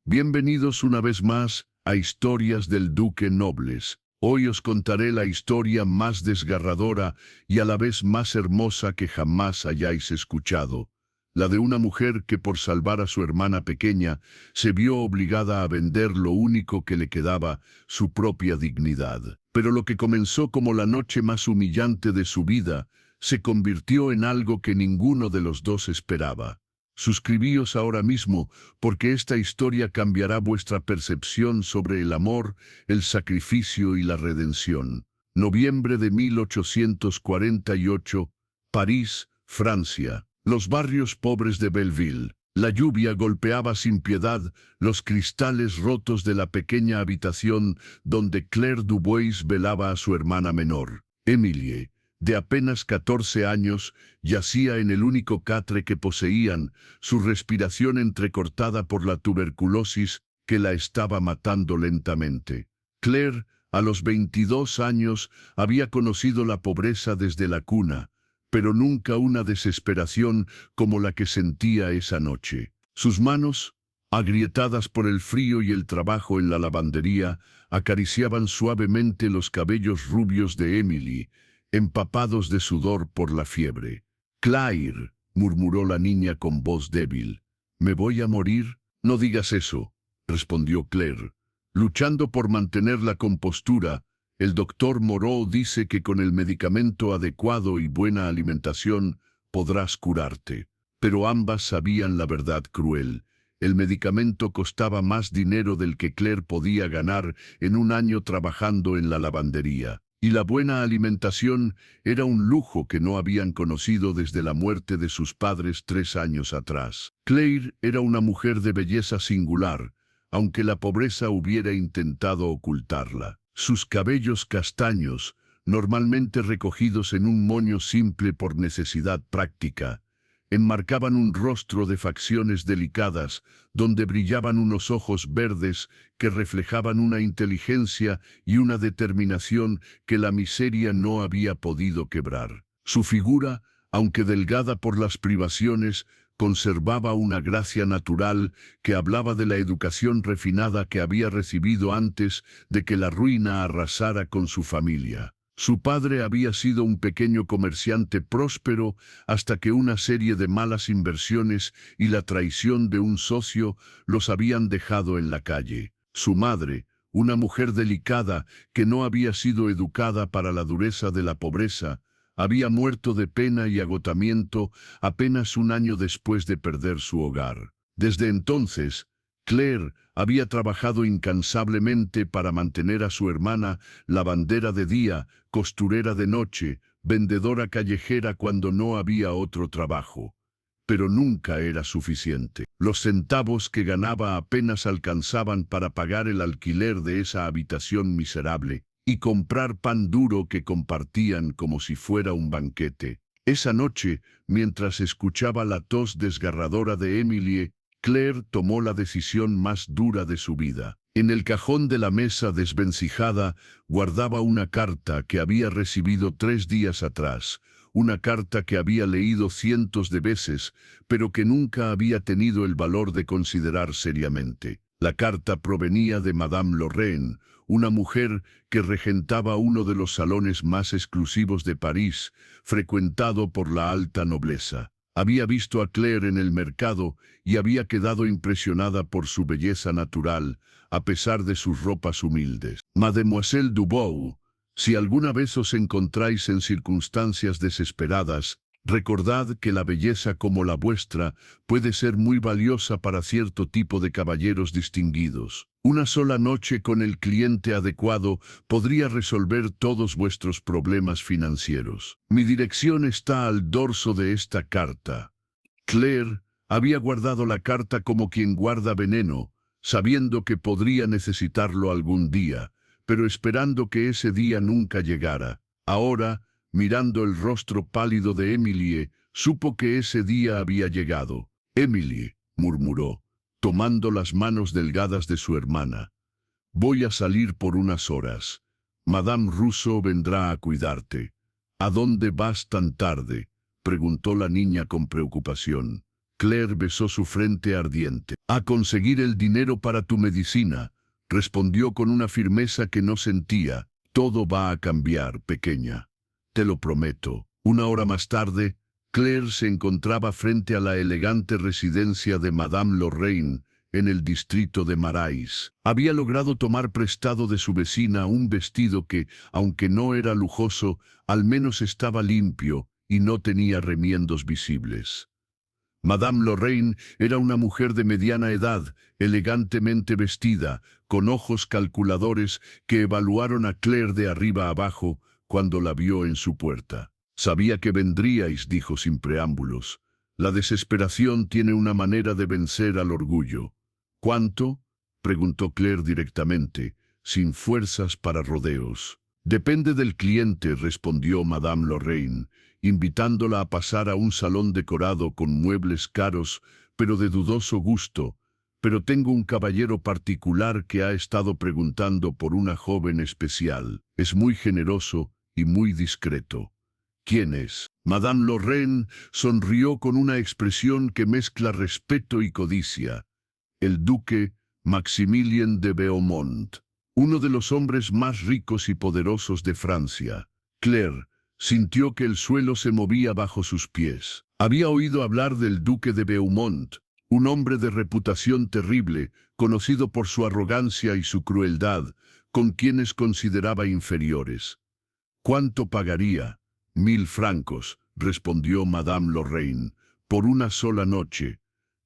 Bienvenidos una vez más a Historias del Duque Nobles. Hoy os contaré la historia más desgarradora y a la vez más hermosa que jamás hayáis escuchado. La de una mujer que por salvar a su hermana pequeña se vio obligada a vender lo único que le quedaba, su propia dignidad. Pero lo que comenzó como la noche más humillante de su vida se convirtió en algo que ninguno de los dos esperaba. Suscribíos ahora mismo, porque esta historia cambiará vuestra percepción sobre el amor, el sacrificio y la redención. Noviembre de 1848, París, Francia. Los barrios pobres de Belleville. La lluvia golpeaba sin piedad los cristales rotos de la pequeña habitación donde Claire Dubois velaba a su hermana menor. Emilie, de apenas 14 años, yacía en el único catre que poseían, su respiración entrecortada por la tuberculosis que la estaba matando lentamente. Claire, a los 22 años, había conocido la pobreza desde la cuna, pero nunca una desesperación como la que sentía esa noche. Sus manos, agrietadas por el frío y el trabajo en la lavandería, acariciaban suavemente los cabellos rubios de Emily, empapados de sudor por la fiebre. «Claire», murmuró la niña con voz débil. «¿Me voy a morir?» «No digas eso», respondió Claire. Luchando por mantener la compostura, el doctor Moreau dice que con el medicamento adecuado y buena alimentación podrás curarte. Pero ambas sabían la verdad cruel. El medicamento costaba más dinero del que Claire podía ganar en un año trabajando en la lavandería. Y la buena alimentación era un lujo que no habían conocido desde la muerte de sus padres 3 años atrás. Claire era una mujer de belleza singular, aunque la pobreza hubiera intentado ocultarla. Sus cabellos castaños, normalmente recogidos en un moño simple por necesidad práctica, enmarcaban un rostro de facciones delicadas, donde brillaban unos ojos verdes que reflejaban una inteligencia y una determinación que la miseria no había podido quebrar. Su figura, aunque delgada por las privaciones, conservaba una gracia natural que hablaba de la educación refinada que había recibido antes de que la ruina arrasara con su familia. Su padre había sido un pequeño comerciante próspero hasta que una serie de malas inversiones y la traición de un socio los habían dejado en la calle. Su madre, una mujer delicada que no había sido educada para la dureza de la pobreza, había muerto de pena y agotamiento apenas un año después de perder su hogar. Desde entonces, Claire había trabajado incansablemente para mantener a su hermana lavandera de día, costurera de noche, vendedora callejera cuando no había otro trabajo. Pero nunca era suficiente. Los centavos que ganaba apenas alcanzaban para pagar el alquiler de esa habitación miserable y comprar pan duro que compartían como si fuera un banquete. Esa noche, mientras escuchaba la tos desgarradora de Emilie, Claire tomó la decisión más dura de su vida. En el cajón de la mesa desvencijada guardaba una carta que había recibido 3 días atrás, una carta que había leído cientos de veces, pero que nunca había tenido el valor de considerar seriamente. La carta provenía de Madame Lorraine, una mujer que regentaba uno de los salones más exclusivos de París, frecuentado por la alta nobleza. Había visto a Claire en el mercado y había quedado impresionada por su belleza natural, a pesar de sus ropas humildes. Mademoiselle Dubois, si alguna vez os encontráis en circunstancias desesperadas, recordad que la belleza como la vuestra puede ser muy valiosa para cierto tipo de caballeros distinguidos. Una sola noche con el cliente adecuado podría resolver todos vuestros problemas financieros. Mi dirección está al dorso de esta carta. Claire había guardado la carta como quien guarda veneno, sabiendo que podría necesitarlo algún día, pero esperando que ese día nunca llegara. Ahora, mirando el rostro pálido de Emilie, supo que ese día había llegado. «Emilie», murmuró, tomando las manos delgadas de su hermana. «Voy a salir por unas horas. Madame Rousseau vendrá a cuidarte». «¿A dónde vas tan tarde?», preguntó la niña con preocupación. Claire besó su frente ardiente. «A conseguir el dinero para tu medicina», respondió con una firmeza que no sentía. «Todo va a cambiar, pequeña. Te lo prometo». Una hora más tarde, Claire se encontraba frente a la elegante residencia de Madame Lorraine, en el distrito de Marais. Había logrado tomar prestado de su vecina un vestido que, aunque no era lujoso, al menos estaba limpio y no tenía remiendos visibles. Madame Lorraine era una mujer de mediana edad, elegantemente vestida, con ojos calculadores que evaluaron a Claire de arriba abajo cuando la vio en su puerta. «Sabía que vendríais», dijo sin preámbulos. «La desesperación tiene una manera de vencer al orgullo». «¿Cuánto?», preguntó Claire directamente, sin fuerzas para rodeos. «Depende del cliente», respondió Madame Lorraine, invitándola a pasar a un salón decorado con muebles caros, pero de dudoso gusto. «Pero tengo un caballero particular que ha estado preguntando por una joven especial. Es muy generoso y muy discreto». «¿Quién es?». Madame Lorraine sonrió con una expresión que mezcla respeto y codicia. «El duque Maximilien de Beaumont, uno de los hombres más ricos y poderosos de Francia». Claire sintió que el suelo se movía bajo sus pies. Había oído hablar del duque de Beaumont, un hombre de reputación terrible, conocido por su arrogancia y su crueldad, con quienes consideraba inferiores. «¿Cuánto pagaría?». «1000 francos», respondió Madame Lorraine, «por una sola noche».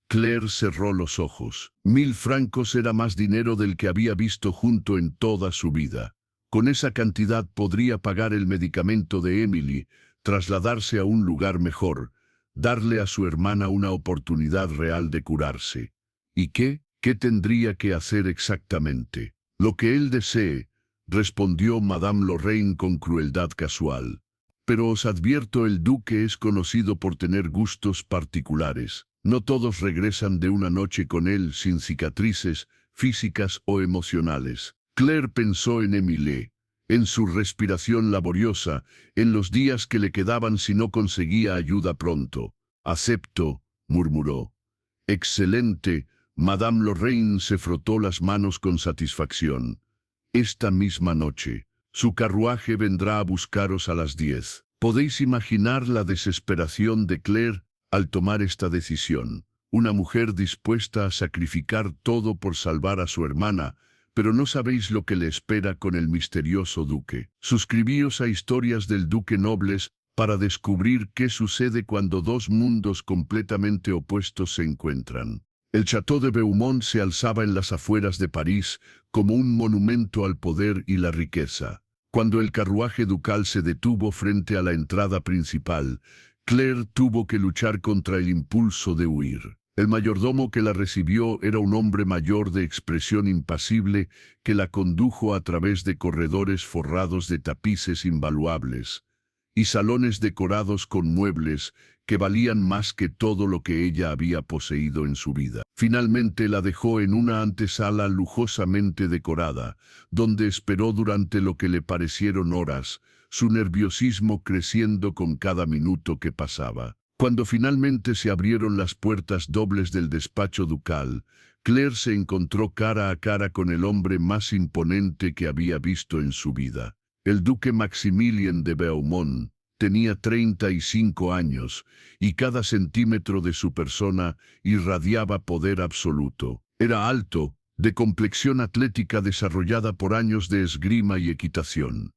Claire cerró los ojos. 1000 francos era más dinero del que había visto junto en toda su vida. Con esa cantidad podría pagar el medicamento de Emily, trasladarse a un lugar mejor, darle a su hermana una oportunidad real de curarse. ¿Y qué? ¿Qué tendría que hacer exactamente? «Lo que él desee», respondió Madame Lorraine con crueldad casual. «Pero os advierto, el duque es conocido por tener gustos particulares. No todos regresan de una noche con él sin cicatrices físicas o emocionales». Claire pensó en Émile, en su respiración laboriosa, en los días que le quedaban si no conseguía ayuda pronto. «Acepto», murmuró. «Excelente». Madame Lorraine se frotó las manos con satisfacción. «Esta misma noche. Su carruaje vendrá a buscaros a las 10. Podéis imaginar la desesperación de Claire al tomar esta decisión. Una mujer dispuesta a sacrificar todo por salvar a su hermana, pero no sabéis lo que le espera con el misterioso duque. Suscribíos a Historias del Duque Nobles para descubrir qué sucede cuando dos mundos completamente opuestos se encuentran. El Château de Beaumont se alzaba en las afueras de París como un monumento al poder y la riqueza. Cuando el carruaje ducal se detuvo frente a la entrada principal, Claire tuvo que luchar contra el impulso de huir. El mayordomo que la recibió era un hombre mayor de expresión impasible que la condujo a través de corredores forrados de tapices invaluables y salones decorados con muebles que valían más que todo lo que ella había poseído en su vida. Finalmente la dejó en una antesala lujosamente decorada, donde esperó durante lo que le parecieron horas, su nerviosismo creciendo con cada minuto que pasaba. Cuando finalmente se abrieron las puertas dobles del despacho ducal, Claire se encontró cara a cara con el hombre más imponente que había visto en su vida. El duque Maximilien de Beaumont tenía 35 años y cada centímetro de su persona irradiaba poder absoluto. Era alto, de complexión atlética desarrollada por años de esgrima y equitación.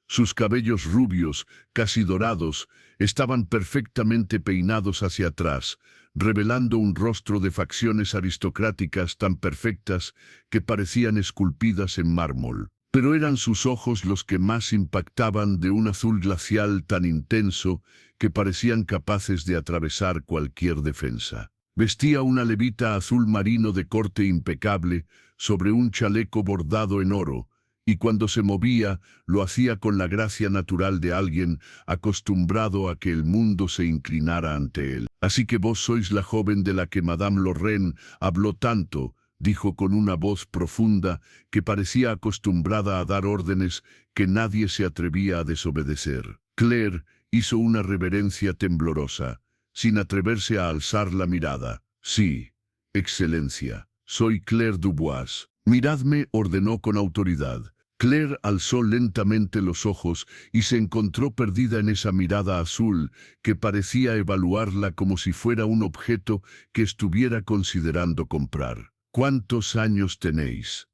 Sus cabellos rubios, casi dorados, estaban perfectamente peinados hacia atrás, revelando un rostro de facciones aristocráticas tan perfectas que parecían esculpidas en mármol. Pero eran sus ojos los que más impactaban, de un azul glacial tan intenso que parecían capaces de atravesar cualquier defensa. Vestía una levita azul marino de corte impecable sobre un chaleco bordado en oro, y cuando se movía, lo hacía con la gracia natural de alguien acostumbrado a que el mundo se inclinara ante él. «Así que vos sois la joven de la que Madame Lorraine habló tanto», dijo con una voz profunda que parecía acostumbrada a dar órdenes que nadie se atrevía a desobedecer. Claire hizo una reverencia temblorosa. sin atreverse a alzar la mirada. Sí, Excelencia, soy Claire Dubois. Miradme, ordenó con autoridad. Claire alzó lentamente los ojos y se encontró perdida en esa mirada azul que parecía evaluarla como si fuera un objeto que estuviera considerando comprar. ¿Cuántos años tenéis?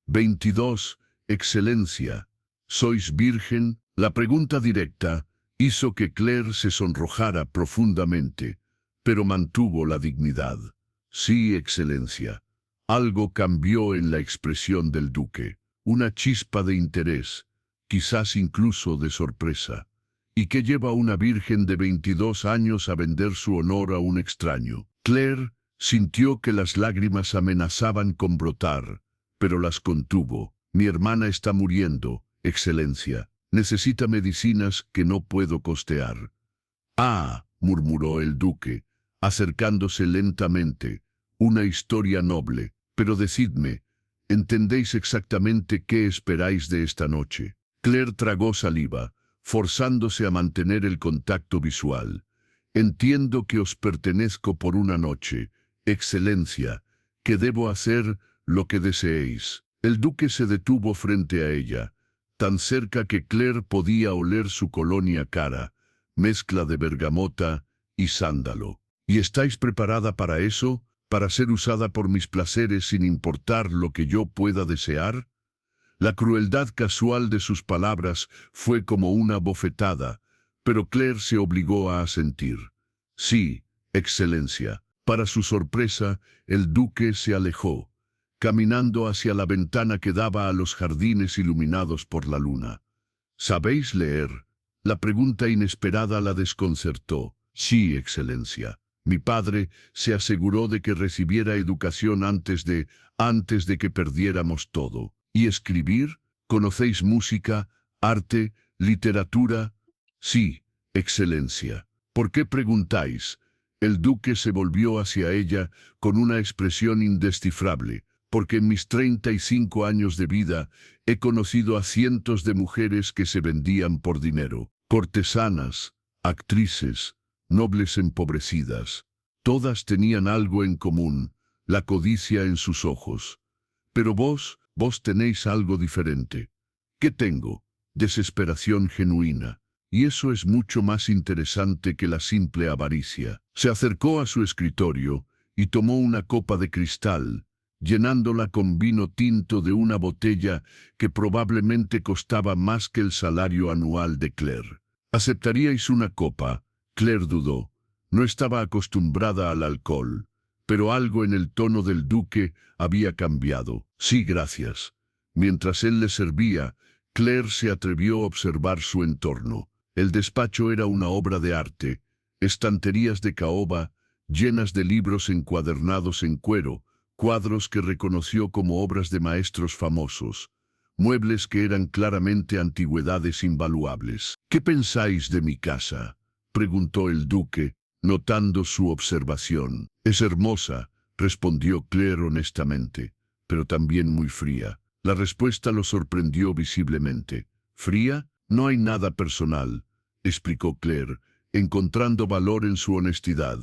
22, Excelencia. ¿Sois virgen? La pregunta directa hizo que Claire se sonrojara profundamente, pero mantuvo la dignidad. Sí, Excelencia. Algo cambió en la expresión del duque. Una chispa de interés, quizás incluso de sorpresa. ¿Y qué lleva una virgen de 22 años a vender su honor a un extraño? Claire sintió que las lágrimas amenazaban con brotar, pero las contuvo. Mi hermana está muriendo, Excelencia. Necesita medicinas que no puedo costear. Ah, murmuró el duque, acercándose lentamente. Una historia noble, pero decidme, ¿entendéis exactamente qué esperáis de esta noche? Claire tragó saliva, forzándose a mantener el contacto visual. Entiendo que os pertenezco por una noche, Excelencia, que debo hacer lo que deseéis. El duque se detuvo frente a ella, tan cerca que Claire podía oler su colonia cara, mezcla de bergamota y sándalo. ¿Y estáis preparada para eso? ¿Para ser usada por mis placeres sin importar lo que yo pueda desear? La crueldad casual de sus palabras fue como una bofetada, pero Claire se obligó a asentir. Sí, Excelencia. Para su sorpresa, el duque se alejó, caminando hacia la ventana que daba a los jardines iluminados por la luna. ¿Sabéis leer? La pregunta inesperada la desconcertó. Sí, Excelencia. Mi padre se aseguró de que recibiera educación antes de que perdiéramos todo. ¿Y escribir? ¿Conocéis música, arte, literatura? Sí, Excelencia. ¿Por qué preguntáis? El duque se volvió hacia ella con una expresión indescifrable, porque en mis 35 años de vida he conocido a cientos de mujeres que se vendían por dinero, cortesanas, actrices, nobles empobrecidas. Todas tenían algo en común, la codicia en sus ojos. Pero vos tenéis algo diferente. ¿Qué tengo? Desesperación genuina. Y eso es mucho más interesante que la simple avaricia. Se acercó a su escritorio y tomó una copa de cristal, llenándola con vino tinto de una botella que probablemente costaba más que el salario anual de Claire. ¿Aceptaríais una copa? Claire dudó. No estaba acostumbrada al alcohol, pero algo en el tono del duque había cambiado. Sí, gracias. Mientras él le servía, Claire se atrevió a observar su entorno. El despacho era una obra de arte, estanterías de caoba, llenas de libros encuadernados en cuero, cuadros que reconoció como obras de maestros famosos, muebles que eran claramente antigüedades invaluables. ¿Qué pensáis de mi casa?, preguntó el duque, notando su observación. Es hermosa, respondió Claire honestamente, pero también muy fría. La respuesta lo sorprendió visiblemente. ¿Fría? No hay nada personal, explicó Claire, encontrando valor en su honestidad.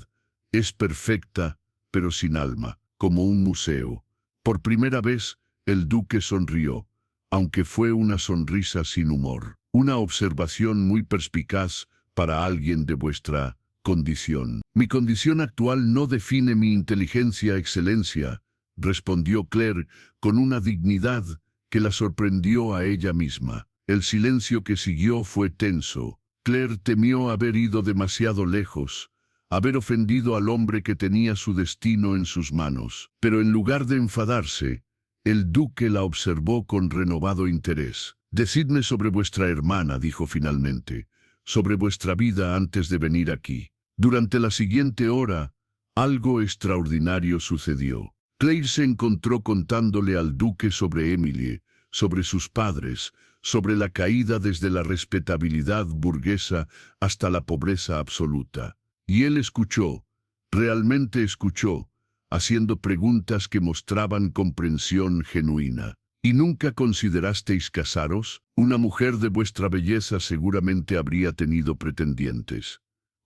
Es perfecta, pero sin alma, como un museo. Por primera vez, el duque sonrió, aunque fue una sonrisa sin humor. Una observación muy perspicaz para alguien de vuestra condición. Mi condición actual no define mi inteligencia, Excelencia, respondió Claire con una dignidad que la sorprendió a ella misma. El silencio que siguió fue tenso. Claire temió haber ido demasiado lejos, haber ofendido al hombre que tenía su destino en sus manos. Pero en lugar de enfadarse, el duque la observó con renovado interés. Decidme sobre vuestra hermana, dijo finalmente, sobre vuestra vida antes de venir aquí. Durante la siguiente hora, algo extraordinario sucedió. Claire se encontró contándole al duque sobre Emilie, sobre sus padres, sobre la caída desde la respetabilidad burguesa hasta la pobreza absoluta. Y él escuchó, realmente escuchó, haciendo preguntas que mostraban comprensión genuina. ¿Y nunca considerasteis casaros? Una mujer de vuestra belleza seguramente habría tenido pretendientes.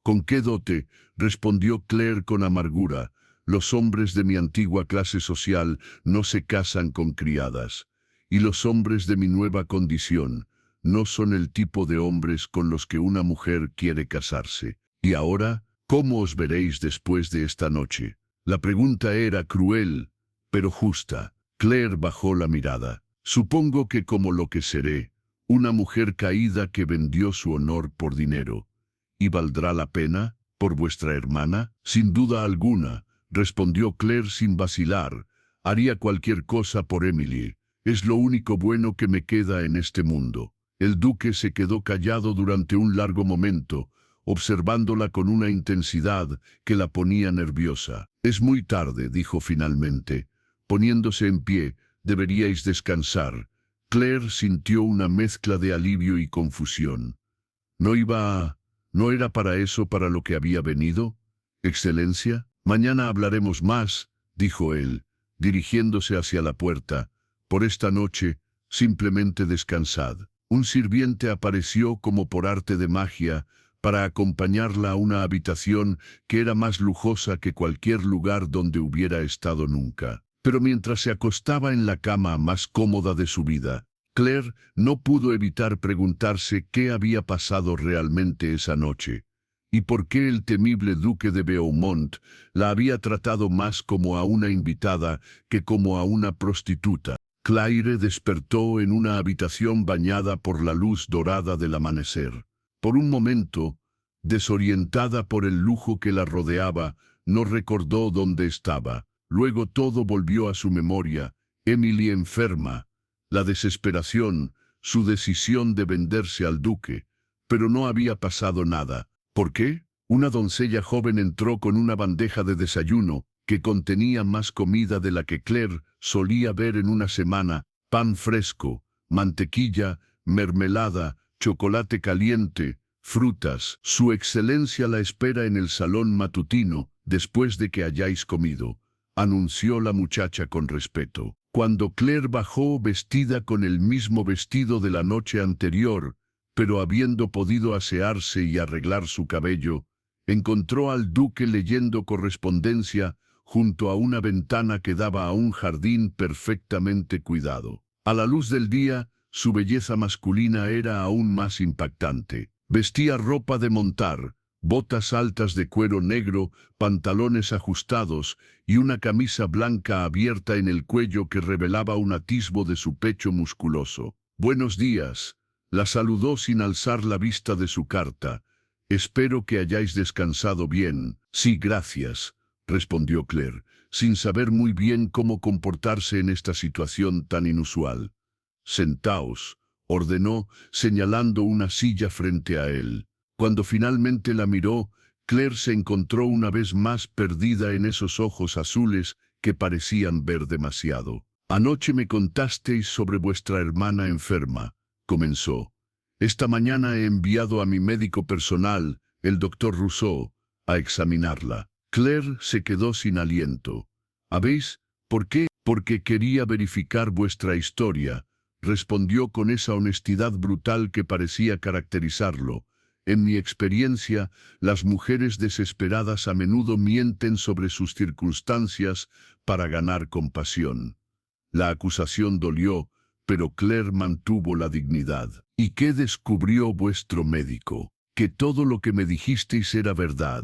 ¿Con qué dote?, respondió Claire con amargura. Los hombres de mi antigua clase social no se casan con criadas. Y los hombres de mi nueva condición no son el tipo de hombres con los que una mujer quiere casarse. Y ahora, ¿cómo os veréis después de esta noche? La pregunta era cruel, pero justa. Claire bajó la mirada. Supongo que como lo que seré, una mujer caída que vendió su honor por dinero. ¿Y valdrá la pena, por vuestra hermana? Sin duda alguna, respondió Claire sin vacilar. Haría cualquier cosa por Emily. Es lo único bueno que me queda en este mundo. El duque se quedó callado durante un largo momento, observándola con una intensidad que la ponía nerviosa. Es muy tarde, dijo finalmente. Poniéndose en pie, deberíais descansar. Claire sintió una mezcla de alivio y confusión. ¿No era para eso para lo que había venido? Excelencia, mañana hablaremos más, dijo él, dirigiéndose hacia la puerta. Por esta noche, simplemente descansad. Un sirviente apareció como por arte de magia para acompañarla a una habitación que era más lujosa que cualquier lugar donde hubiera estado nunca. Pero mientras se acostaba en la cama más cómoda de su vida, Claire no pudo evitar preguntarse qué había pasado realmente esa noche, y por qué el temible duque de Beaumont la había tratado más como a una invitada que como a una prostituta. Claire despertó en una habitación bañada por la luz dorada del amanecer. Por un momento, desorientada por el lujo que la rodeaba, no recordó dónde estaba. Luego todo volvió a su memoria: Emily enferma, la desesperación, su decisión de venderse al duque. Pero no había pasado nada. ¿Por qué? Una doncella joven entró con una bandeja de desayuno que contenía más comida de la que Claire solía ver en una semana: pan fresco, mantequilla, mermelada, chocolate caliente, frutas. Su excelencia la espera en el salón matutino después de que hayáis comido, anunció la muchacha con respeto. Cuando Claire bajó vestida con el mismo vestido de la noche anterior, pero habiendo podido asearse y arreglar su cabello, encontró al duque leyendo correspondencia junto a una ventana que daba a un jardín perfectamente cuidado. A la luz del día, su belleza masculina era aún más impactante. Vestía ropa de montar, botas altas de cuero negro, pantalones ajustados y una camisa blanca abierta en el cuello que revelaba un atisbo de su pecho musculoso. «Buenos días», la saludó sin alzar la vista de su carta. «Espero que hayáis descansado bien». «Sí, gracias», respondió Claire, sin saber muy bien cómo comportarse en esta situación tan inusual. «Sentaos», ordenó, señalando una silla frente a él. Cuando finalmente la miró, Claire se encontró una vez más perdida en esos ojos azules que parecían ver demasiado. «Anoche me contasteis sobre vuestra hermana enferma», comenzó. «Esta mañana he enviado a mi médico personal, el doctor Rousseau, a examinarla». Claire se quedó sin aliento. «¿Habéis? ¿Por qué?» «Porque quería verificar vuestra historia», respondió con esa honestidad brutal que parecía caracterizarlo. «En mi experiencia, las mujeres desesperadas a menudo mienten sobre sus circunstancias para ganar compasión». La acusación dolió, pero Claire mantuvo la dignidad. «¿Y qué descubrió vuestro médico?» «Que todo lo que me dijisteis era verdad».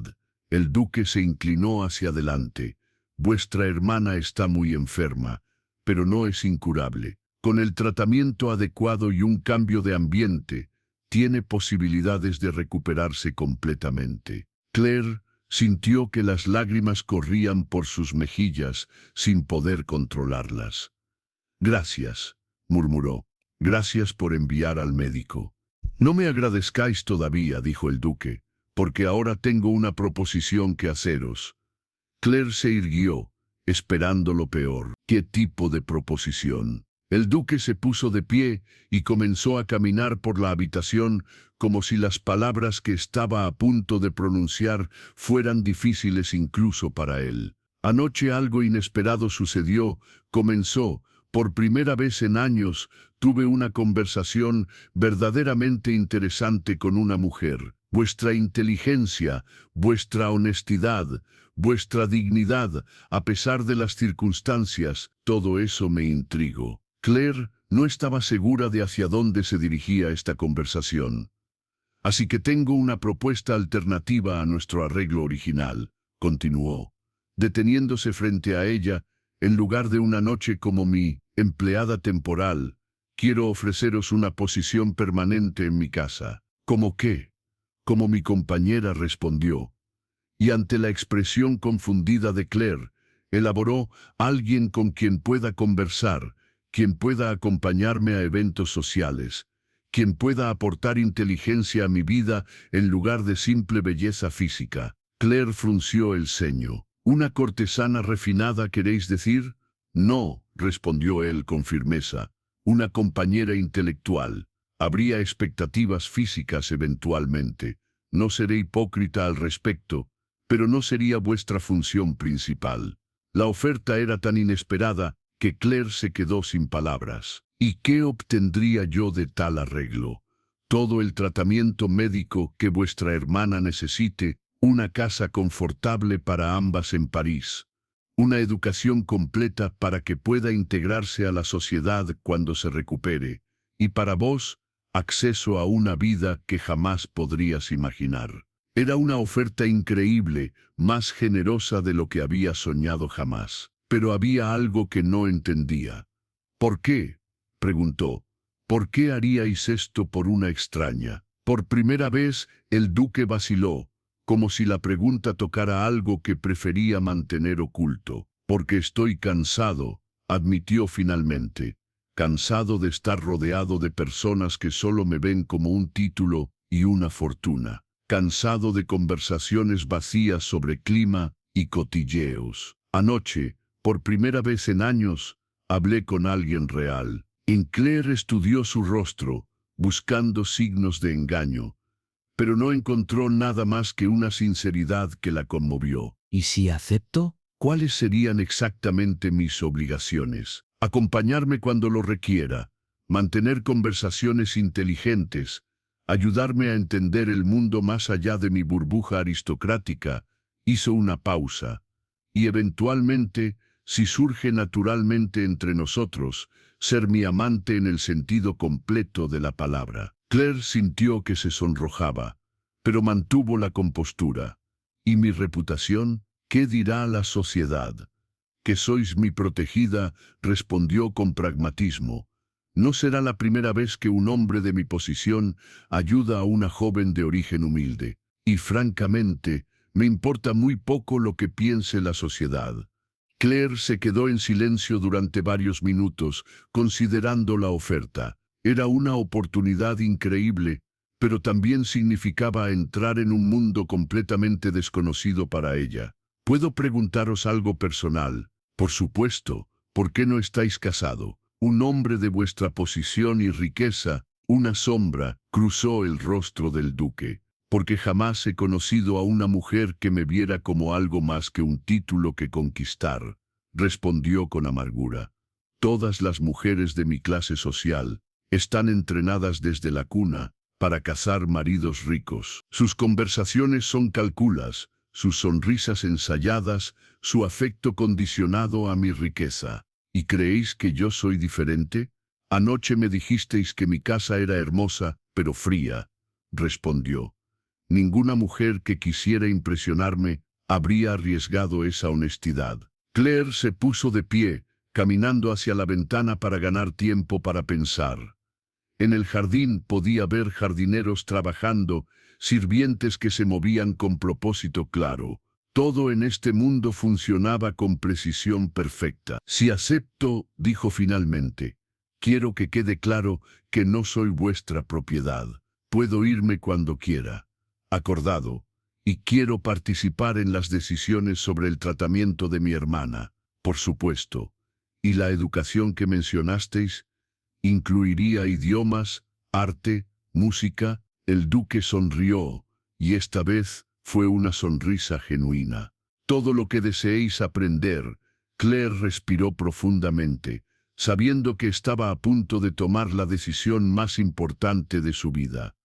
El duque se inclinó hacia adelante. «Vuestra hermana está muy enferma, pero no es incurable. Con el tratamiento adecuado y un cambio de ambiente, tiene posibilidades de recuperarse completamente». Claire sintió que las lágrimas corrían por sus mejillas sin poder controlarlas. «Gracias», murmuró. «Gracias por enviar al médico». «No me agradezcáis todavía», dijo el duque, «porque ahora tengo una proposición que haceros». Claire se irguió, esperando lo peor. «¿Qué tipo de proposición?» El duque se puso de pie y comenzó a caminar por la habitación como si las palabras que estaba a punto de pronunciar fueran difíciles incluso para él. «Anoche algo inesperado sucedió», comenzó. «Por primera vez en años tuve una conversación verdaderamente interesante con una mujer». vuestra inteligencia, vuestra honestidad, vuestra dignidad, a pesar de las circunstancias, todo eso me intrigó. Claire no estaba segura de hacia dónde se dirigía esta conversación. Así que tengo una propuesta alternativa a nuestro arreglo original, continuó, deteniéndose frente a ella. En lugar de una noche como mi empleada temporal, quiero ofreceros una posición permanente en mi casa. ¿Cómo qué? Como mi compañera respondió. Y ante la expresión confundida de Claire, elaboró alguien con quien pueda conversar, quien pueda acompañarme a eventos sociales, quien pueda aportar inteligencia a mi vida en lugar de simple belleza física. Claire frunció el ceño. ¿Una cortesana refinada queréis decir? No, respondió él con firmeza. Una compañera intelectual. Habría expectativas físicas eventualmente. No seré hipócrita al respecto, pero no sería vuestra función principal. La oferta era tan inesperada que Claire se quedó sin palabras. ¿Y qué obtendría yo de tal arreglo? Todo el tratamiento médico que vuestra hermana necesite, una casa confortable para ambas en París, una educación completa para que pueda integrarse a la sociedad cuando se recupere, y para vos, acceso a una vida que jamás podrías imaginar. Era una oferta increíble, más generosa de lo que había soñado jamás. Pero había algo que no entendía. ¿Por qué?, preguntó. ¿Por qué haríais esto por una extraña? Por primera vez, el duque vaciló, como si la pregunta tocara algo que prefería mantener oculto. Porque estoy cansado, admitió finalmente. Cansado de estar rodeado de personas que solo me ven como un título y una fortuna. Cansado de conversaciones vacías sobre clima y cotilleos. Anoche, por primera vez en años, hablé con alguien real. Claire estudió su rostro, buscando signos de engaño, pero no encontró nada más que una sinceridad que la conmovió. ¿Y si acepto? ¿Cuáles serían exactamente mis obligaciones? Acompañarme cuando lo requiera, mantener conversaciones inteligentes, ayudarme a entender el mundo más allá de mi burbuja aristocrática. Hizo una pausa, y eventualmente, si surge naturalmente entre nosotros, ser mi amante en el sentido completo de la palabra. Claire sintió que se sonrojaba, pero mantuvo la compostura. ¿Y mi reputación? ¿Qué dirá la sociedad? Que sois mi protegida, respondió con pragmatismo. No será la primera vez que un hombre de mi posición ayuda a una joven de origen humilde. Y francamente, me importa muy poco lo que piense la sociedad. Claire se quedó en silencio durante varios minutos, considerando la oferta. Era una oportunidad increíble, pero también significaba entrar en un mundo completamente desconocido para ella. ¿Puedo preguntaros algo personal? Por supuesto, ¿por qué no estáis casado? Un hombre de vuestra posición y riqueza, una sombra, cruzó el rostro del duque. Porque jamás he conocido a una mujer que me viera como algo más que un título que conquistar, respondió con amargura. Todas las mujeres de mi clase social están entrenadas desde la cuna para cazar maridos ricos. Sus conversaciones son calculas, sus sonrisas ensayadas, su afecto condicionado a mi riqueza. ¿Y creéis que yo soy diferente? Anoche me dijisteis que mi casa era hermosa, pero fría, respondió. Ninguna mujer que quisiera impresionarme habría arriesgado esa honestidad. Claire se puso de pie, caminando hacia la ventana para ganar tiempo para pensar. En el jardín podía ver jardineros trabajando, sirvientes que se movían con propósito claro. Todo en este mundo funcionaba con precisión perfecta. Si acepto, dijo finalmente, quiero que quede claro que no soy vuestra propiedad. Puedo irme cuando quiera. Acordado, y quiero participar en las decisiones sobre el tratamiento de mi hermana, por supuesto. ¿Y la educación que mencionasteis? ¿Incluiría idiomas, arte, música? El duque sonrió, y esta vez fue una sonrisa genuina. Todo lo que deseéis aprender. Claire respiró profundamente, sabiendo que estaba a punto de tomar la decisión más importante de su vida.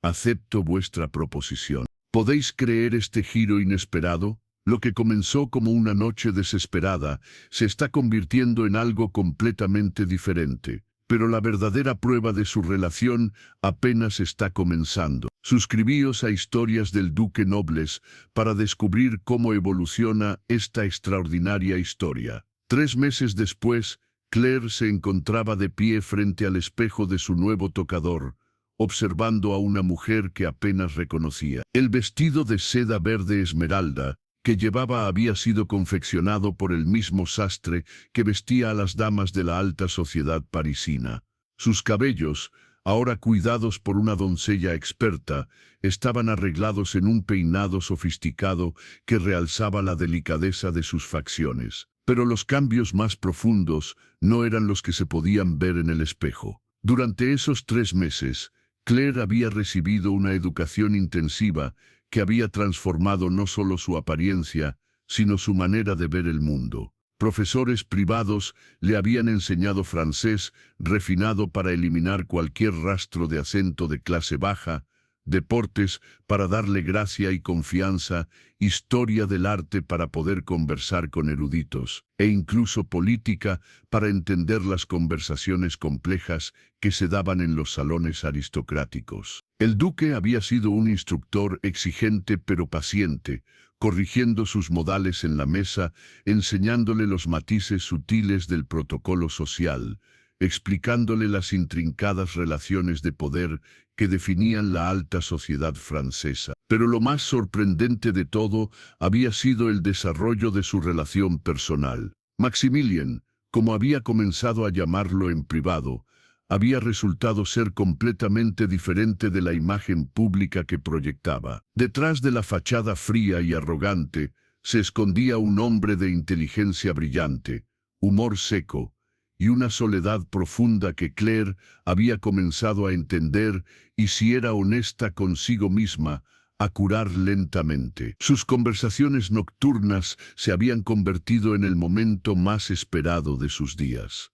Acepto vuestra proposición. ¿Podéis creer este giro inesperado? Lo que comenzó como una noche desesperada se está convirtiendo en algo completamente diferente. Pero la verdadera prueba de su relación apenas está comenzando. Suscribíos a Historias del Duque Nobles para descubrir cómo evoluciona esta extraordinaria historia. 3 meses después, Claire se encontraba de pie frente al espejo de su nuevo tocador, observando a una mujer que apenas reconocía. El vestido de seda verde esmeralda que llevaba había sido confeccionado por el mismo sastre que vestía a las damas de la alta sociedad parisina. Sus cabellos, ahora cuidados por una doncella experta, estaban arreglados en un peinado sofisticado que realzaba la delicadeza de sus facciones. Pero los cambios más profundos no eran los que se podían ver en el espejo. Durante esos 3 meses, Claire había recibido una educación intensiva que había transformado no solo su apariencia, sino su manera de ver el mundo. Profesores privados le habían enseñado francés refinado para eliminar cualquier rastro de acento de clase baja, deportes para darle gracia y confianza, historia del arte para poder conversar con eruditos, e incluso política para entender las conversaciones complejas que se daban en los salones aristocráticos. El duque había sido un instructor exigente pero paciente, corrigiendo sus modales en la mesa, enseñándole los matices sutiles del protocolo social, explicándole las intrincadas relaciones de poder que definían la alta sociedad francesa. Pero lo más sorprendente de todo había sido el desarrollo de su relación personal. Maximilien, como había comenzado a llamarlo en privado, había resultado ser completamente diferente de la imagen pública que proyectaba. Detrás de la fachada fría y arrogante se escondía un hombre de inteligencia brillante, humor seco, y una soledad profunda que Claire había comenzado a entender y, si era honesta consigo misma, a curar lentamente. Sus conversaciones nocturnas se habían convertido en el momento más esperado de sus días.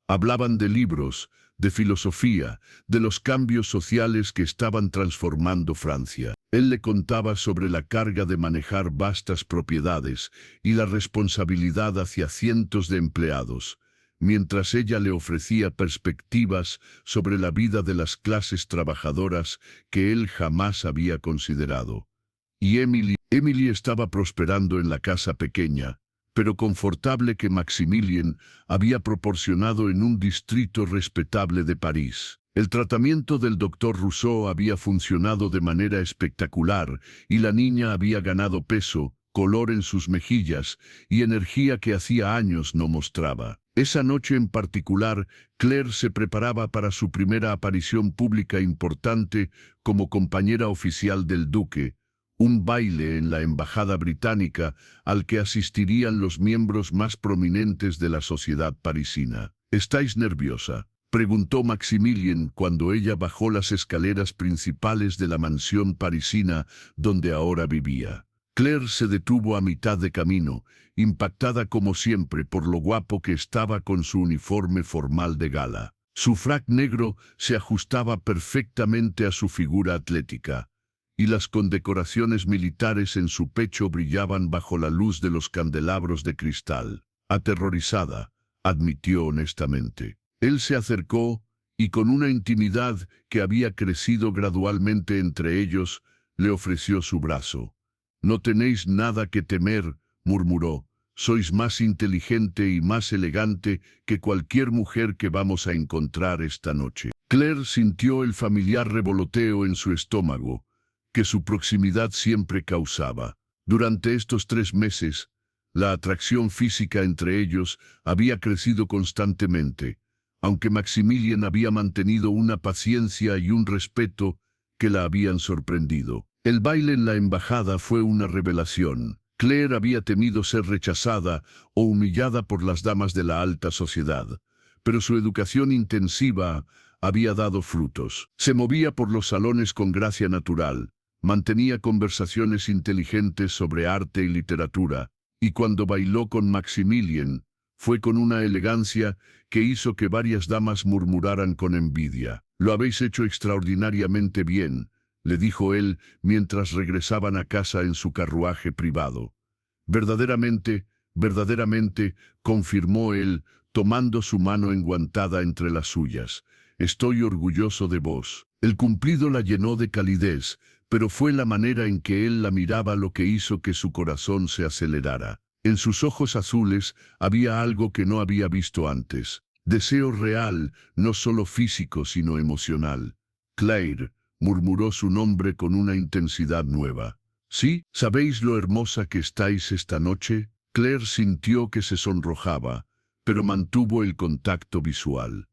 Hablaban de libros, de filosofía, de los cambios sociales que estaban transformando Francia. Él le contaba sobre la carga de manejar vastas propiedades y la responsabilidad hacia cientos de empleados, mientras ella le ofrecía perspectivas sobre la vida de las clases trabajadoras que él jamás había considerado. Y Emily estaba prosperando en la casa pequeña, pero confortable que Maximilien había proporcionado en un distrito respetable de París. El tratamiento del doctor Rousseau había funcionado de manera espectacular y la niña había ganado peso, color en sus mejillas y energía que hacía años no mostraba. Esa noche en particular, Claire se preparaba para su primera aparición pública importante como compañera oficial del duque, un baile en la embajada británica al que asistirían los miembros más prominentes de la sociedad parisina. ¿Estáis nerviosa?, preguntó Maximilien cuando ella bajó las escaleras principales de la mansión parisina donde ahora vivía. Claire se detuvo a mitad de camino, impactada como siempre por lo guapo que estaba con su uniforme formal de gala. Su frac negro se ajustaba perfectamente a su figura atlética, y las condecoraciones militares en su pecho brillaban bajo la luz de los candelabros de cristal. Aterrorizada, admitió honestamente. Él se acercó, y con una intimidad que había crecido gradualmente entre ellos, le ofreció su brazo. «No tenéis nada que temer», murmuró. «Sois más inteligente y más elegante que cualquier mujer que vamos a encontrar esta noche». Claire sintió el familiar revoloteo en su estómago, que su proximidad siempre causaba. Durante estos 3 meses, la atracción física entre ellos había crecido constantemente, aunque Maximilien había mantenido una paciencia y un respeto que la habían sorprendido. El baile en la embajada fue una revelación. Claire había temido ser rechazada o humillada por las damas de la alta sociedad, pero su educación intensiva había dado frutos. Se movía por los salones con gracia natural, mantenía conversaciones inteligentes sobre arte y literatura, y cuando bailó con Maximilien, fue con una elegancia que hizo que varias damas murmuraran con envidia. «Lo habéis hecho extraordinariamente bien», le dijo él mientras regresaban a casa en su carruaje privado. Verdaderamente, verdaderamente, confirmó él, tomando su mano enguantada entre las suyas. Estoy orgulloso de vos. El cumplido la llenó de calidez, pero fue la manera en que él la miraba lo que hizo que su corazón se acelerara. En sus ojos azules había algo que no había visto antes. Deseo real, no solo físico, sino emocional. Claire, murmuró su nombre con una intensidad nueva. ¿Sí? ¿Sabéis lo hermosa que estáis esta noche? Claire sintió que se sonrojaba, pero mantuvo el contacto visual.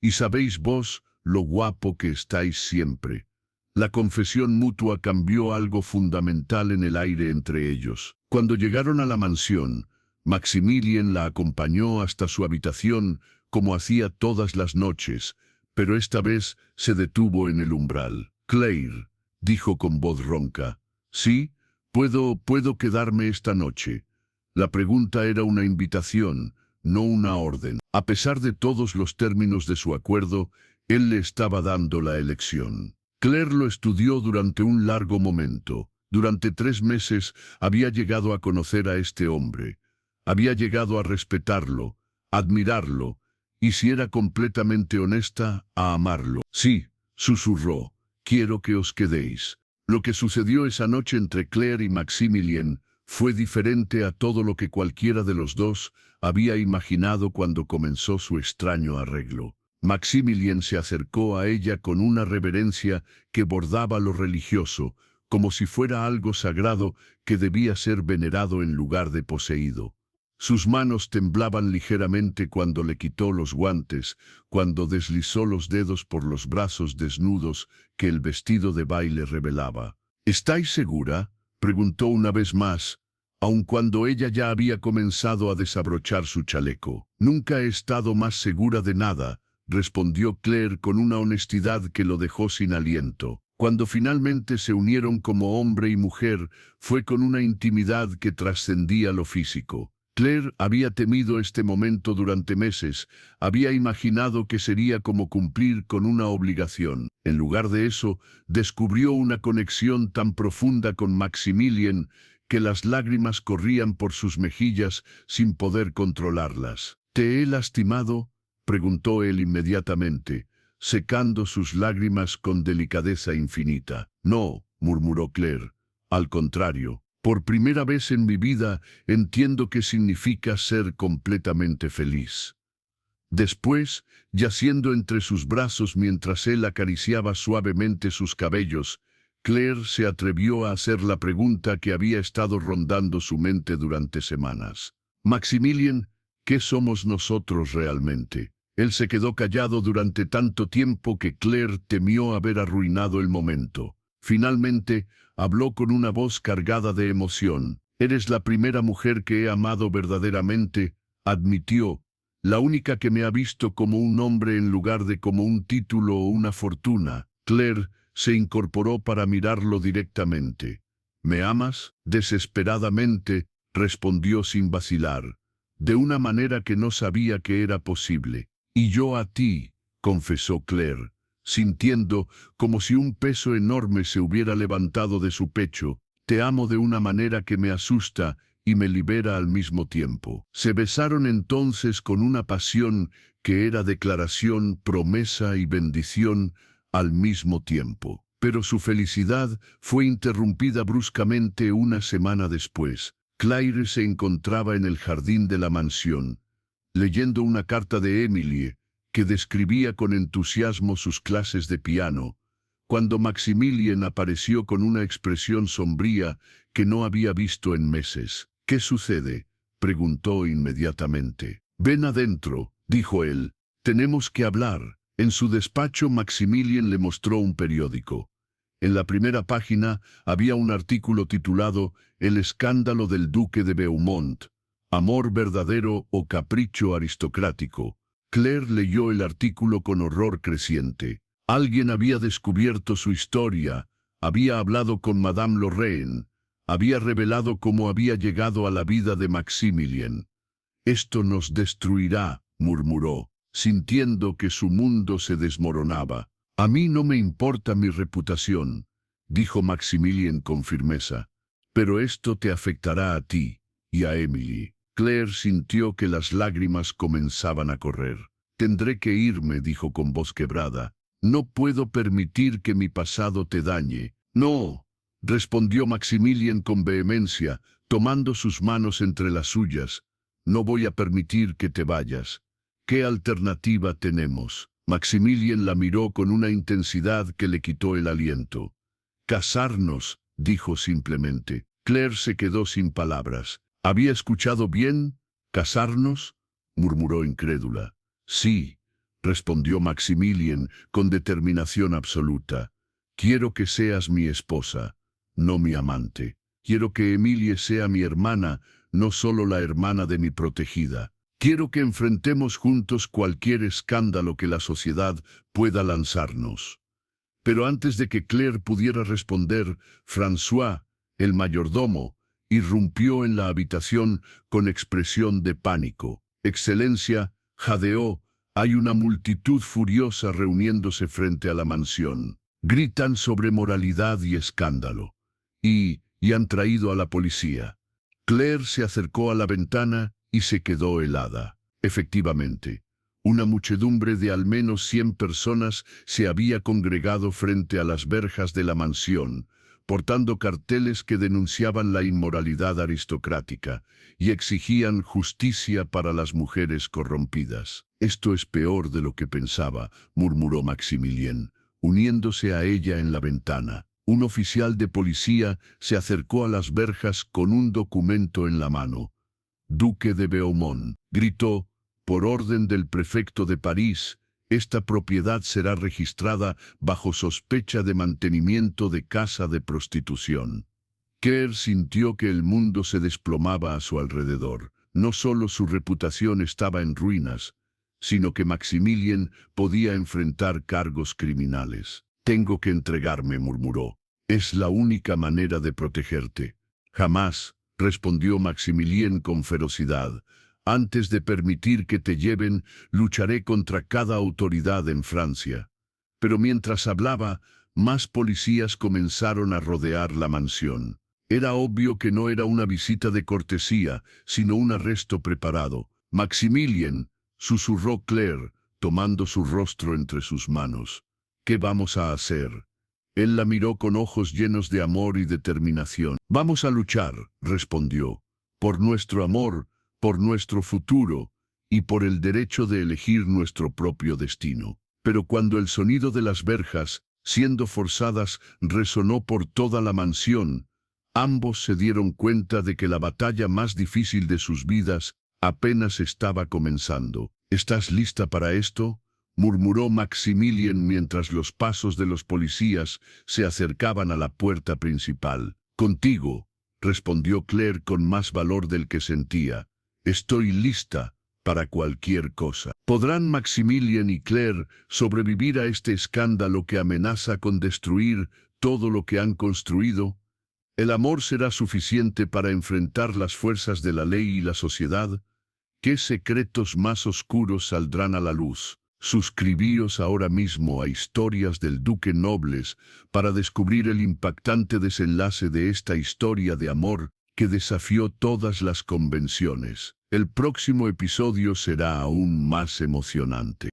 ¿Y sabéis vos lo guapo que estáis siempre? La confesión mutua cambió algo fundamental en el aire entre ellos. Cuando llegaron a la mansión, Maximilien la acompañó hasta su habitación, como hacía todas las noches, pero esta vez se detuvo en el umbral. Claire, dijo con voz ronca. Sí, puedo quedarme esta noche. La pregunta era una invitación, no una orden. A pesar de todos los términos de su acuerdo, él le estaba dando la elección. Claire lo estudió durante un largo momento. Durante 3 meses había llegado a conocer a este hombre. Había llegado a respetarlo, admirarlo, y si era completamente honesta, a amarlo. Sí, susurró, quiero que os quedéis. Lo que sucedió esa noche entre Claire y Maximilien fue diferente a todo lo que cualquiera de los dos había imaginado cuando comenzó su extraño arreglo. Maximilien se acercó a ella con una reverencia que bordaba lo religioso, como si fuera algo sagrado que debía ser venerado en lugar de poseído. Sus manos temblaban ligeramente cuando le quitó los guantes, cuando deslizó los dedos por los brazos desnudos que el vestido de baile revelaba. ¿Estáis segura?, preguntó una vez más, aun cuando ella ya había comenzado a desabrochar su chaleco. Nunca he estado más segura de nada, respondió Claire con una honestidad que lo dejó sin aliento. Cuando finalmente se unieron como hombre y mujer, fue con una intimidad que trascendía lo físico. Claire había temido este momento durante meses, había imaginado que sería como cumplir con una obligación. En lugar de eso, descubrió una conexión tan profunda con Maximilien que las lágrimas corrían por sus mejillas sin poder controlarlas. ¿Te he lastimado?, preguntó él inmediatamente, secando sus lágrimas con delicadeza infinita. No, murmuró Claire, al contrario. Por primera vez en mi vida entiendo qué significa ser completamente feliz. Después, yaciendo entre sus brazos mientras él acariciaba suavemente sus cabellos, Claire se atrevió a hacer la pregunta que había estado rondando su mente durante semanas. Maximilien, ¿qué somos nosotros realmente? Él se quedó callado durante tanto tiempo que Claire temió haber arruinado el momento. Finalmente, habló con una voz cargada de emoción. Eres la primera mujer que he amado verdaderamente, admitió, la única que me ha visto como un hombre en lugar de como un título o una fortuna. Claire se incorporó para mirarlo directamente. ¿Me amas? Desesperadamente, respondió sin vacilar, de una manera que no sabía que era posible. Y yo a ti, confesó Claire, sintiendo como si un peso enorme se hubiera levantado de su pecho. Te amo de una manera que me asusta y me libera al mismo tiempo. Se besaron entonces con una pasión que era declaración, promesa y bendición al mismo tiempo. Pero su felicidad fue interrumpida bruscamente una semana después. Claire se encontraba en el jardín de la mansión, leyendo una carta de Emilie, que describía con entusiasmo sus clases de piano, cuando Maximilien apareció con una expresión sombría que no había visto en meses. ¿Qué sucede?, preguntó inmediatamente. Ven adentro, dijo él, tenemos que hablar. En su despacho Maximilien le mostró un periódico. En la primera página había un artículo titulado El escándalo del duque de Beaumont, amor verdadero o capricho aristocrático. Claire leyó el artículo con horror creciente. Alguien había descubierto su historia, había hablado con Madame Lorraine, había revelado cómo había llegado a la vida de Maximilien. Esto nos destruirá, murmuró, sintiendo que su mundo se desmoronaba. A mí no me importa mi reputación. dijo Maximilien con firmeza. Pero esto te afectará a ti y a Emily. Claire sintió que las lágrimas comenzaban a correr. Tendré que irme, dijo con voz quebrada. No puedo permitir que mi pasado te dañe. No, respondió Maximilien con vehemencia, tomando sus manos entre las suyas. No voy a permitir que te vayas. ¿Qué alternativa tenemos? Maximilien la miró con una intensidad que le quitó el aliento. Casarnos, dijo simplemente. Claire se quedó sin palabras. ¿Había escuchado bien? ¿Casarnos?, murmuró incrédula. Sí, respondió Maximilien con determinación absoluta. Quiero que seas mi esposa, no mi amante. Quiero que Emilie sea mi hermana, no solo la hermana de mi protegida. Quiero que enfrentemos juntos cualquier escándalo que la sociedad pueda lanzarnos. Pero antes de que Claire pudiera responder, François, el mayordomo, irrumpió en la habitación con expresión de pánico. Excelencia, jadeó, hay una multitud furiosa reuniéndose frente a la mansión. Gritan sobre moralidad y escándalo. Y han traído a la policía. Claire se acercó a la ventana y se quedó helada. Efectivamente, una muchedumbre de al menos 100 personas se había congregado frente a las verjas de la mansión, portando carteles que denunciaban la inmoralidad aristocrática y exigían justicia para las mujeres corrompidas. Esto es peor de lo que pensaba, murmuró Maximilien, uniéndose a ella en la ventana. Un oficial de policía se acercó a las verjas con un documento en la mano. Duque de Beaumont, gritó, por orden del prefecto de París, esta propiedad será registrada bajo sospecha de mantenimiento de casa de prostitución. Claire sintió que el mundo se desplomaba a su alrededor. No solo su reputación estaba en ruinas, sino que Maximilien podía enfrentar cargos criminales. Tengo que entregarme, murmuró. Es la única manera de protegerte. Jamás, respondió Maximilien con ferocidad. Antes de permitir que te lleven, lucharé contra cada autoridad en Francia. Pero mientras hablaba, más policías comenzaron a rodear la mansión. Era obvio que no era una visita de cortesía, sino un arresto preparado. Maximilien, susurró Claire, tomando su rostro entre sus manos. ¿Qué vamos a hacer? Él la miró con ojos llenos de amor y determinación. Vamos a luchar, respondió, por nuestro amor, por nuestro futuro y por el derecho de elegir nuestro propio destino. Pero cuando el sonido de las verjas, siendo forzadas, resonó por toda la mansión, ambos se dieron cuenta de que la batalla más difícil de sus vidas apenas estaba comenzando. ¿Estás lista para esto?, murmuró Maximilien mientras los pasos de los policías se acercaban a la puerta principal. Contigo, respondió Claire con más valor del que sentía. Estoy lista para cualquier cosa. ¿Podrán Maximilien y Claire sobrevivir a este escándalo que amenaza con destruir todo lo que han construido? ¿El amor será suficiente para enfrentar las fuerzas de la ley y la sociedad? ¿Qué secretos más oscuros saldrán a la luz? Suscribíos ahora mismo a Historias del Duque Nobles para descubrir el impactante desenlace de esta historia de amor que desafió todas las convenciones. El próximo episodio será aún más emocionante.